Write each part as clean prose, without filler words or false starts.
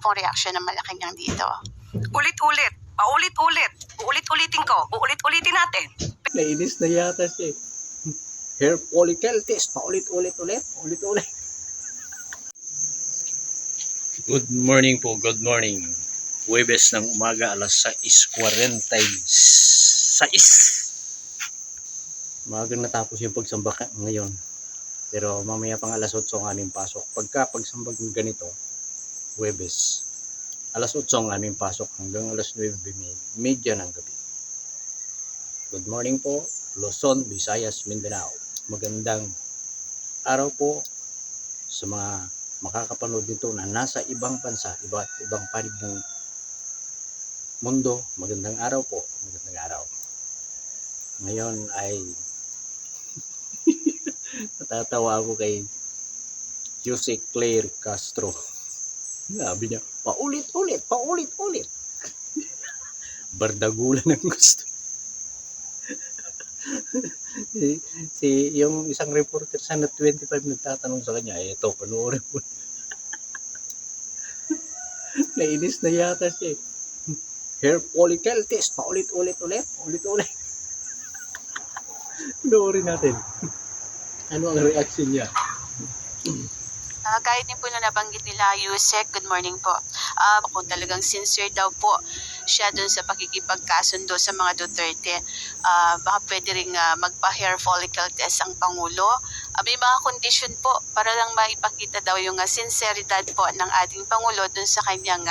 pong reaction ng Malacanang dito. Ulit-ulit, paulit-ulit, uulit-ulitin ko, uulit-ulitin natin. Nainis na yata siya. Hair follicle test, paulit-ulit-ulit, ulit-ulit. Good morning po, good morning. Huwebes ng umaga, alas 6:46. Maagang natapos yung pagsamba ngayon. Pero mamaya pang alas 8 ang aming pasok. Pagsambag ng ganito, Huwebes, alas 8 ang aming pasok hanggang alas 9:30 ng gabi. Good morning po, Luzon, Visayas, Mindanao. Magandang araw po sa mga makakapanood nito na nasa ibang bansa, iba't ibang panig ng mundo. Magandang araw po, magandang araw. Ngayon ay natatawa ako kay Jose Claire Castro. Sabi niya, paulit-ulit, paulit-ulit. Bardagulan ang gusto. Yung isang reporter sa Net 25 nagtatanong sa kanya, ito, panoorin mo. Nainis na yata siya. Hair follicle test, paulit-ulit-ulit, ulit-ulit. Panoorin natin. Ano ang reaction niya? Kahit din po na nabanggit nila, Yusek, good morning po. Kung talagang sincere daw po siya dun sa pakikipagkasundo sa mga Duterte, baka pwede rin magpa-hair follicle test ang Pangulo. May mga kondisyon po para lang maipakita daw yung sinceridad po ng ating Pangulo dun sa kanyang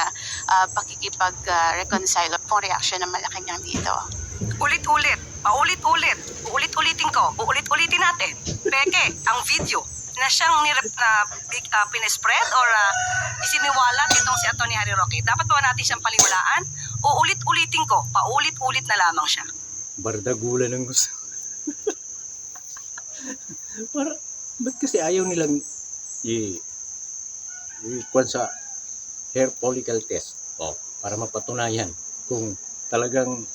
pakikipag-reconcile. Pong reaction ng Malacanang dito. Ulit-ulit, paulit-ulit, uulit-ulitin ko, uulit-ulitin natin. Peke, ang video na siyang pinespread or isiniwalat itong si Atty. Harry Roque. Dapat ba natin siyang paliwalaan? Uulit-ulitin ko, paulit-ulit na lamang siya. Bardagulan ang gusto. Ba't kasi ayaw nilang i-kuwan sa hair follicle test para mapatunayan kung talagang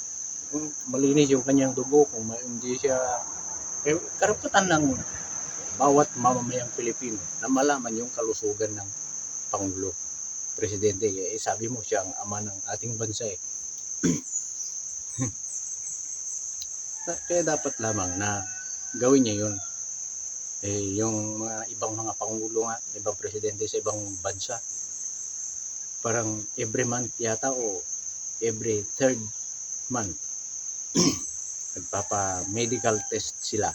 malinis yung kanyang dugo, kung hindi siya karapatan ng bawat mamamayang Pilipino na malaman yung kalusugan ng Pangulo, Presidente. Sabi mo siya ang ama ng ating bansa eh. Kaya dapat lamang na gawin niya yun. Yung mga ibang mga Pangulo nga, ibang Presidente sa ibang bansa, parang every month yata o every third month nagpapa-medical test sila.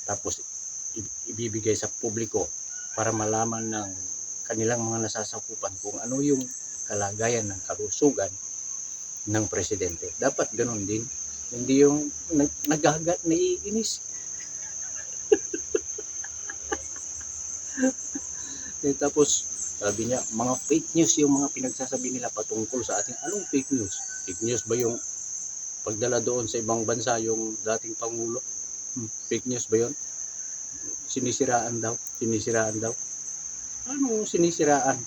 Tapos ibibigay sa publiko para malaman ng kanilang mga nasasakupan kung ano yung kalagayan ng kalusugan ng presidente. Dapat ganun din. Hindi yung nagagat, naiinis. Tapos sabi niya, mga fake news yung mga pinagsasabi nila patungkol sa ating. Anong fake news? Fake news ba yung pagdala doon sa ibang bansa yung dating Pangulo? Fake news ba yun? Sinisiraan daw. Ano sinisiraan?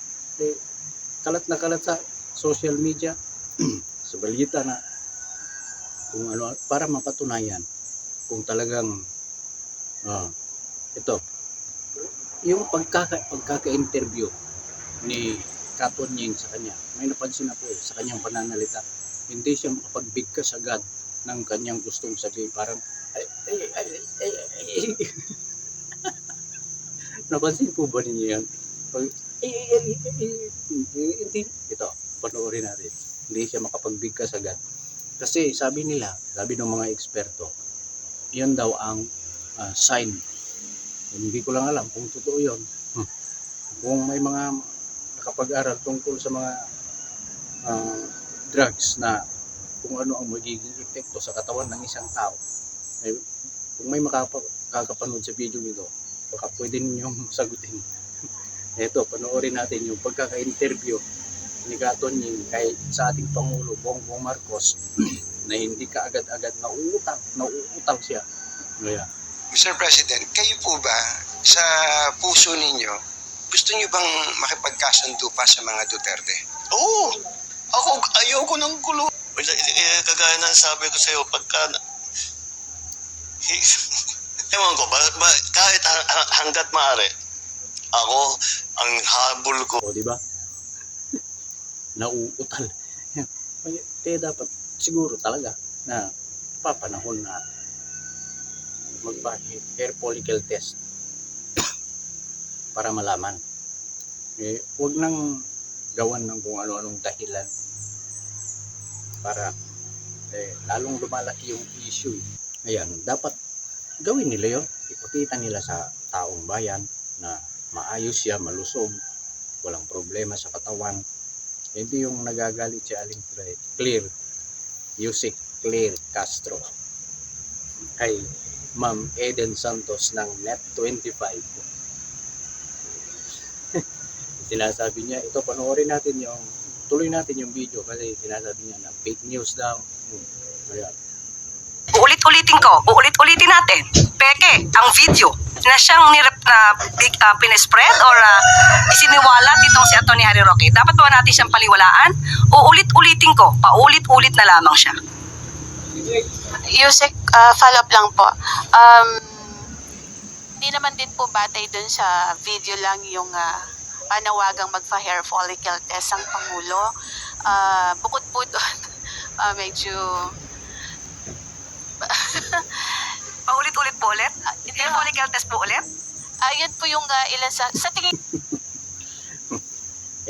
Kalat na kalat sa social media, sa balita na kung ano, para mapatunayan kung talagang ito, yung pagkaka-interview ni Katonying sa kanya, may napansin na po sa kanyang pananalita, hindi siya makapagbigkas agad ng kanyang gustong sabihin. Parang napansin po ba ninyo yan? Hindi. Ito, panoorin natin. Hindi siya makapagbigkas agad. Kasi sabi nila, sabi ng mga eksperto, yun daw ang sign. Hindi ko lang alam kung totoo yun. Kung may mga nakapag-aral tungkol sa mga drugs na kung ano ang magiging epekto sa katawan ng isang tao. Kung may makakapanood sa video nito, baka pwede ninyong sagutin. Ito, panoorin natin yung pagkaka-interview ni Katonying kay sa ating Pangulo Bongbong Marcos na hindi ka agad-agad nauutang siya. Kaya, Mr. President, kayo po ba sa puso ninyo, gusto niyo bang makipagkasundo pa sa mga Duterte? Oo! Ako, ayoko ng gulo. Kagaya ng sabi ko sa'yo, pagka... Ewan ko, kahit hanggat maaari, ako, ang habol ko. di ba? nauutal. Kaya dapat siguro talaga na papanahon na magpa-hair follicle test para malaman. Huwag nang gawan ng kung ano-anong dahilan para lalong lumalaki yung issue. Ayan, dapat gawin nila yun. Ipakita nila sa taong bayan na maayos siya, malusog, walang problema sa katawan. Hindi yung nagagalit si Aling Claire, Yusek Claire Castro kay Ma'am Eden Santos ng Net25. Sinasabi niya, ito panoorin natin tuloy natin yung video kasi sinasabi niya na fake news daw. Ayan. Uulit-ulitin ko, uulit-ulitin natin. Peke, ang video na siyang pinespread or isiniwalat itong si Atty. Harry Roque. Dapat ba natin siyang paliwalaan? Uulit-ulitin ko, paulit-ulit na lamang siya. Yusek, follow up lang po. Hindi naman din po batay dun sa video lang yung panawagang magpa-hair follicle test ang Pangulo. Bukod po doon, medyo... Paulit-ulit po ulit? Hair follicle test po ulit? Ayun po yung ilan sa tingin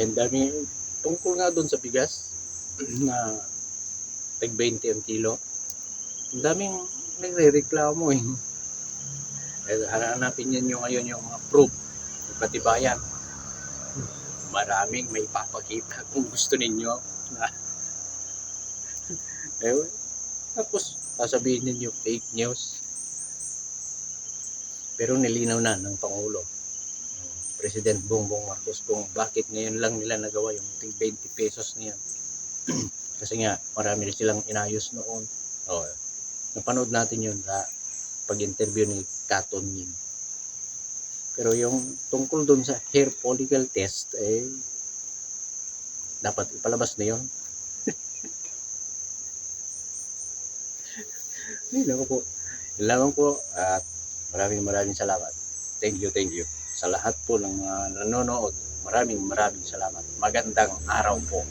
And dami, tungkol nga doon sa bigas na tag 20 ang kilo. Ang daming nagre-reklamo eh. Hanapin yan yung ngayon yung mga proof, yung katibayan. Maraming may papakita kung gusto ninyo na tapos sasabihin ninyo fake news. Pero nilinaw na ng Pangulo, President Bongbong Marcos, kung bakit ngayon lang nila nagawa yung 20 pesos na yan. Kasi nga marami rin silang inayos noon. Napanood natin yun sa pag-interview ni Katon Yin. Pero yung tungkol dun sa hair follicle test, dapat ipalabas na yun. Ilang po at maraming salamat. Thank you sa lahat po ng mga nanonood. Maraming salamat. Magandang araw po.